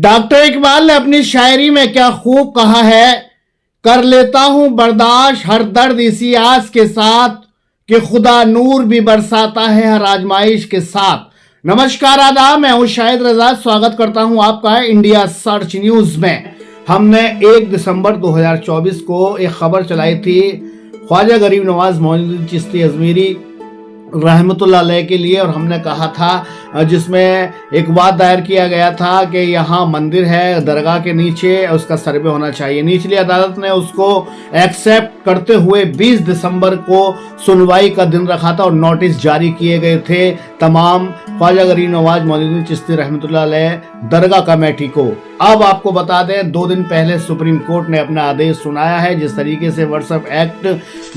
Doctor Iqbal ने अपनी शायरी में क्या खूब कहा है, कर लेता हूं बर्दाश्त हर दर्द इसी आस के साथ कि खुदा नूर भी बरसाता है हर आजमाइश के साथ। नमस्कार आदाब, मैं हूं शाहिद रजा, स्वागत करता हूं आपका इंडिया सर्च न्यूज में। हमने 1 दिसंबर 2024 को एक खबर चलाई थी ख्वाजा गरीब नवाज मोइनुद्दीन चिश्ती अजमेरी रहमतुल्लाह अलैह के लिए, और हमने कहा था जिसमें एक वाद दायर किया गया था कि यहाँ मंदिर है दरगाह के नीचे, उसका सर्वे होना चाहिए। निचली अदालत ने उसको एक्सेप्ट करते हुए 20 दिसंबर को सुनवाई का दिन रखा था और नोटिस जारी किए गए थे तमाम ख्वाजा गरीब नवाज मोइनुद्दीन चिश्ती रहमतुल्लाह अलैह दरगाह कमेटी को। अब आपको बता दें, 2 दिन पहले सुप्रीम कोर्ट ने अपना आदेश सुनाया है। जिस तरीके से वर्सफ एक्ट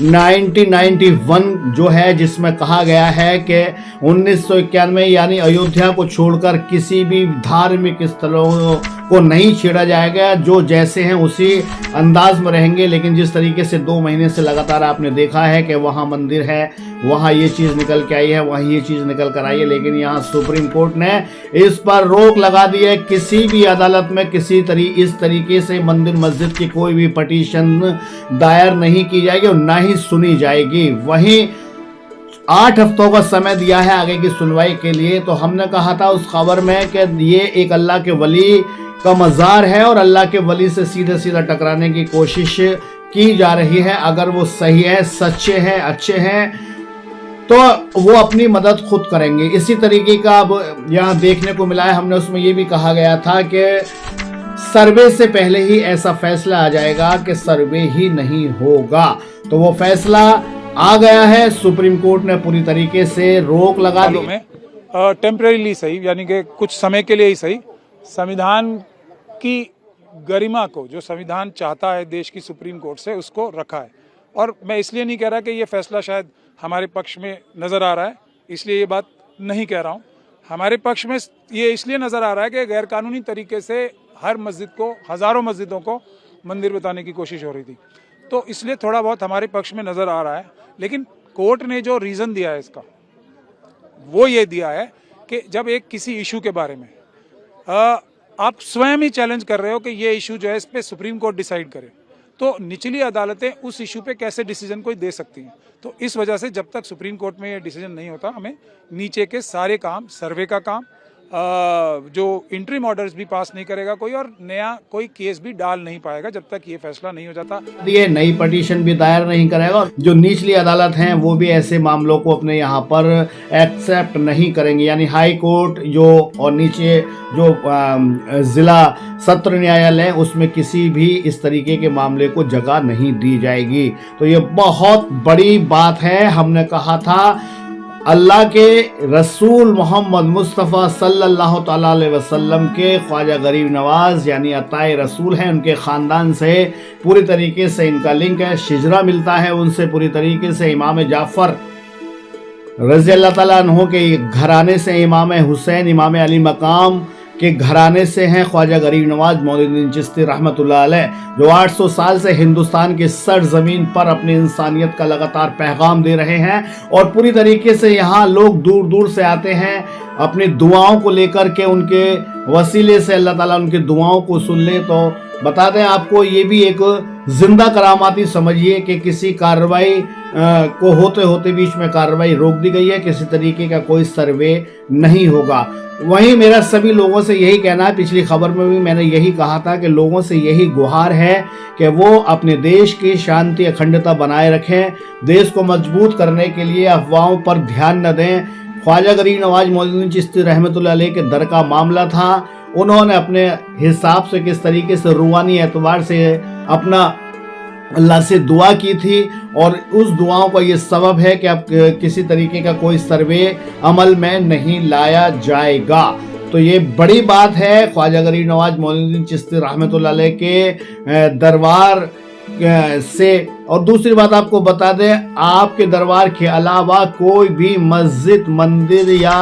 1991 जो है, जिसमें कहा गया है कि 1991 यानी अयोध्या को छोड़कर किसी भी धार्मिक स्थलों को नहीं छेड़ा जाएगा, जो जैसे हैं उसी अंदाज में रहेंगे। लेकिन जिस तरीके से 2 महीने से लगातार आपने देखा है कि वहाँ मंदिर है, वहाँ ये चीज़ निकल के आई है, वहाँ ये चीज़ निकल कर आई है, लेकिन यहाँ सुप्रीम कोर्ट ने इस पर रोक लगा दी है। किसी भी अदालत में इस तरीके से मंदिर मस्जिद की कोई भी पटिशन दायर नहीं की जाएगी और ना ही सुनी जाएगी। वहीं 8 हफ्तों का समय दिया है आगे की सुनवाई के लिए। तो हमने कहा था उस खबर में कि ये एक अल्लाह के वली का मज़ार है और अल्लाह के वली से सीधा सीधा टकराने की कोशिश की जा रही है। अगर वो सही है, सच्चे हैं, अच्छे हैं, तो वो अपनी मदद खुद करेंगे। इसी तरीके का अब यहाँ देखने को मिला है। हमने उसमें ये भी कहा गया था कि सर्वे से पहले ही ऐसा फैसला आ जाएगा कि सर्वे ही नहीं होगा, तो वो फैसला आ गया है। सुप्रीम कोर्ट ने पूरी तरीके से रोक लगा दी है। टेम्परेरीली सही, यानी कि कुछ समय के लिए ही सही, संविधान की गरिमा को, जो संविधान चाहता है देश की सुप्रीम कोर्ट से, उसको रखा है। और मैं इसलिए नहीं कह रहा कि ये फैसला शायद हमारे पक्ष में नज़र आ रहा है, इसलिए ये बात नहीं कह रहा हूँ। हमारे पक्ष में ये इसलिए नज़र आ रहा है कि गैरकानूनी तरीके से हर मस्जिद को, हज़ारों मस्जिदों को मंदिर बताने की कोशिश हो रही थी, तो इसलिए थोड़ा बहुत हमारे पक्ष में नज़र आ रहा है। लेकिन कोर्ट ने जो रीज़न दिया है इसका, वो ये दिया है कि जब एक किसी इशू के बारे में आप स्वयं ही चैलेंज कर रहे हो कि ये इशू जो है इस पर सुप्रीम कोर्ट डिसाइड करे, तो निचली अदालतें उस इशू पे कैसे डिसीजन कोई दे सकती हैं। तो इस वजह से जब तक सुप्रीम कोर्ट में ये डिसीजन नहीं होता, हमें नीचे के सारे काम, सर्वे का काम, जो इंटरिम ऑर्डर्स भी पास नहीं करेगा कोई, और नया कोई केस भी डाल नहीं पाएगा जब तक ये फैसला नहीं हो जाता। ये नई पटिशन भी दायर नहीं करेगा, और जो निचली अदालत हैं वो भी ऐसे मामलों को अपने यहाँ पर एक्सेप्ट नहीं करेंगे। यानी हाई कोर्ट जो और नीचे जो जिला सत्र न्यायालय, उसमें किसी भी इस तरीके के मामले को जगह नहीं दी जाएगी। तो ये बहुत बड़ी बात है। हमने कहा था अल्लाह के रसूल मोहम्मद मुस्तफ़ा सल्लल्लाहु तआला अलैहि वसल्लम के ख्वाजा गरीब नवाज यानी अताए रसूल हैं, उनके ख़ानदान से पूरी तरीके से इनका लिंक है, शिजरा मिलता है उनसे पूरी तरीके से। इमाम जाफ़र रज़ी अल्लाह ताला अन्हु के घराने से, इमाम हुसैन, इमाम अली मकाम के घराने से हैं ख्वाजा गरीब नवाज मोइनुद्दीन चिश्ती रहमतुल्लाह अलैह, जो 800 साल से हिंदुस्तान की सरजमीन पर अपनी इंसानियत का लगातार पैगाम दे रहे हैं। और पूरी तरीके से यहाँ लोग दूर दूर से आते हैं अपनी दुआओं को लेकर के, उनके वसीले से अल्लाह ताला उनकी दुआओं को सुन ले। तो बता दें आपको, ये भी एक जिंदा करामाती समझिए कि किसी कार्रवाई को होते होते बीच में कार्रवाई रोक दी गई है, किसी तरीके का कोई सर्वे नहीं होगा। वहीं मेरा सभी लोगों से यही कहना है, पिछली खबर में भी मैंने यही कहा था कि लोगों से यही गुहार है कि वो अपने देश की शांति अखंडता बनाए रखें, देश को मजबूत करने के लिए अफवाहों पर ध्यान न दें। ख्वाजा गरीब नवाज मोइनुद्दीन चिश्ती रहमतुल्लाह अलैह के दर का मामला था, उन्होंने अपने हिसाब से किस तरीके से रूहानी एतबार से अपना अल्लाह से दुआ की थी, और उस दुआओं का ये सबब है कि अब किसी तरीके का कोई सर्वे अमल में नहीं लाया जाएगा। तो ये बड़ी बात है ख्वाजा गरीब नवाज मोइनुद्दीन चिश्ती रहमतुल्लाह अलैह के दरबार से। और दूसरी बात आपको बता दें, आपके दरबार के अलावा कोई भी मस्जिद, मंदिर या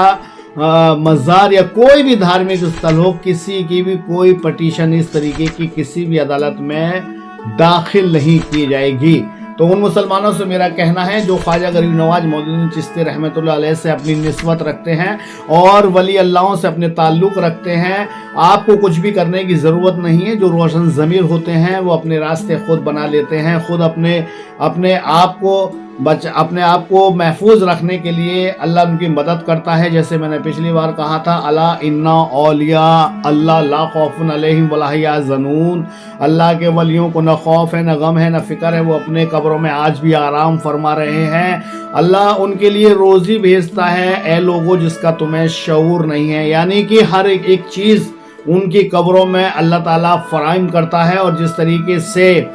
मज़ार या कोई भी धार्मिक स्थल हो, किसी की भी कोई पटिशन इस तरीके की किसी भी अदालत में दाखिल नहीं की जाएगी। तो उन मुसलमानों से मेरा कहना है जो ख्वाजा गरीब नवाज मौदूदी चिश्ती रहमतुल्लाह अलैह से अपनी निस्बत रखते हैं और वली अल्लाहों से अपने ताल्लुक़ रखते हैं, आपको कुछ भी करने की ज़रूरत नहीं है। जो रोशन ज़मीर होते हैं वो अपने रास्ते खुद बना लेते हैं, खुद अपने आप को महफूज रखने के लिए अल्लाह उनकी मदद करता है। जैसे मैंने पिछली बार कहा था, अला इन्ना औलिया अल्लाह ला खौफुन अलैहिम वला हुम यहज़नून, अल्लाह के वलियों को न खौफ है, न गम है, न फिक्र है, वो अपने कब्रों में आज भी आराम फरमा रहे हैं। अल्लाह उनके लिए रोज़ी भेजता है ए लोगों जिसका तुम्हें शऊर नहीं है, यानी कि हर एक चीज़ उनकी कब्रों में अल्लाह ताला फराहम करता है और जिस तरीके से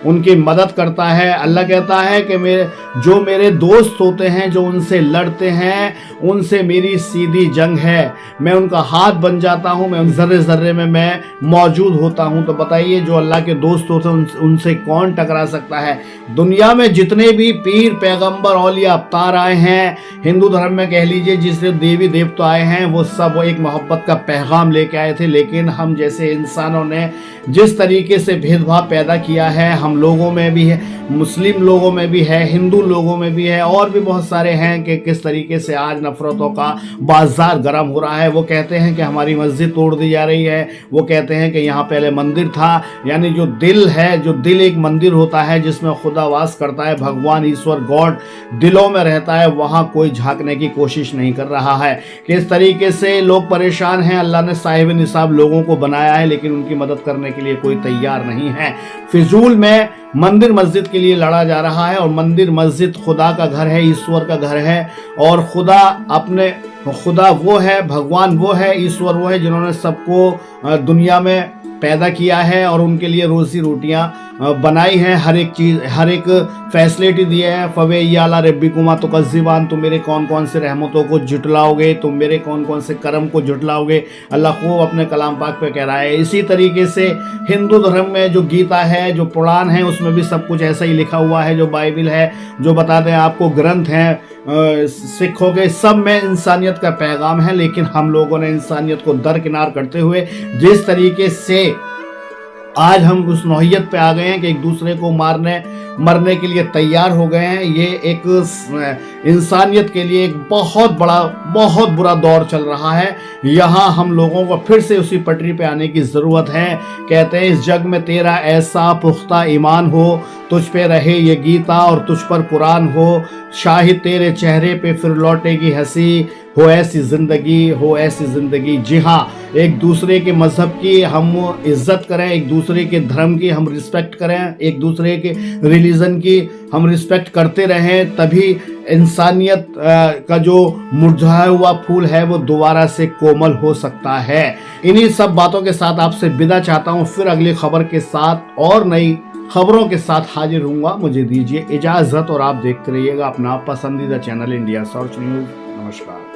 उनकी मदद करता है। अल्लाह कहता है कि मेरे दोस्त होते हैं, जो उनसे लड़ते हैं, उनसे मेरी सीधी जंग है, मैं उनका हाथ बन जाता हूँ, मैं उन ज़र्रे ज़र्रे में मैं मौजूद होता हूँ। तो बताइए जो अल्लाह के दोस्त होते हैं उनसे कौन टकरा सकता है। दुनिया में जितने भी पीर पैगंबर औलिया अवतार आए हैं, हिंदू धर्म में कह लीजिए जिससे देवी देवता आए हैं, वो सब एक मोहब्बत का पैगाम लेके आए थे। लेकिन हम जैसे इंसानों ने जिस तरीके से भेदभाव पैदा किया है, हम लोगों में भी है, मुस्लिम लोगों में भी है, हिंदू लोगों में भी है, और भी बहुत सारे हैं कि किस तरीके से आज नफरतों का बाजार गर्म हो रहा है। वो कहते हैं कि हमारी मस्जिद तोड़ दी जा रही है, वो कहते हैं कि यहाँ पहले मंदिर था। यानी जो दिल है, जो दिल एक मंदिर होता है जिसमें खुदा वास करता है, भगवान ईश्वर गॉड दिलों में रहता है, वहाँ कोई झांकने की कोशिश नहीं कर रहा है। किस तरीके से लोग परेशान हैं। अल्लाह ने साहिब निसाब लोगों को बनाया है, लेकिन उनकी मदद करने के लिए कोई तैयार नहीं है। फिजूल में मंदिर मस्जिद के लिए लड़ा जा रहा है, और मंदिर मस्जिद खुदा का घर है, ईश्वर का घर है, और खुदा वो है, भगवान वो है, ईश्वर वो है जिन्होंने सबको दुनिया में पैदा किया है और उनके लिए रोजी रोटियां बनाई हैं, हर एक चीज़, हर एक फैसिलिटी दिए हैं। फवे याला रब्बिकुमा तुकज़्ज़िबान, तुम मेरे कौन कौन से रहमतों को जुटलाओगे, तुम मेरे कौन कौन से करम को जुटलाओगे, अल्लाह खूब अपने कलाम पाक पे कह रहा है। इसी तरीके से हिंदू धर्म में जो गीता है, जो पुराण है, उसमें भी सब कुछ ऐसा ही लिखा हुआ है। जो बाइबिल है, जो बताते हैं आपको ग्रंथ हैं सिखों के, सब में इंसानियत का पैगाम है। लेकिन हम लोगों ने इंसानियत को दरकिनार करते हुए जिस तरीके से आज हम उस नौहियत पे आ गए हैं कि एक दूसरे को मरने के लिए तैयार हो गए हैं, ये एक इंसानियत के लिए एक बहुत बुरा दौर चल रहा है। यहाँ हम लोगों को फिर से उसी पटरी पे आने की ज़रूरत है। कहते हैं इस जग में तेरा ऐसा पुख्ता ईमान हो, तुझ पे रहे ये गीता और तुझ पर कुरान हो, शाहिद तेरे चेहरे पे फिर लौटेगी हंसी, हो ऐसी ज़िंदगी। जी हाँ, एक दूसरे के मज़हब की हम इज़्ज़त करें, एक दूसरे के धर्म की हम रिस्पेक्ट करें, एक दूसरे के रिलीजन की हम रिस्पेक्ट करते रहें, तभी इंसानियत का जो मुरझाया हुआ फूल है वो दोबारा से कोमल हो सकता है। इन्हीं सब बातों के साथ आपसे विदा चाहता हूँ। फिर अगली खबर के साथ और नई खबरों के साथ हाजिर होऊंगा। मुझे दीजिए इजाज़त और आप देखते रहिएगा अपना पसंदीदा चैनल इंडिया सर्च न्यूज़। नमस्कार।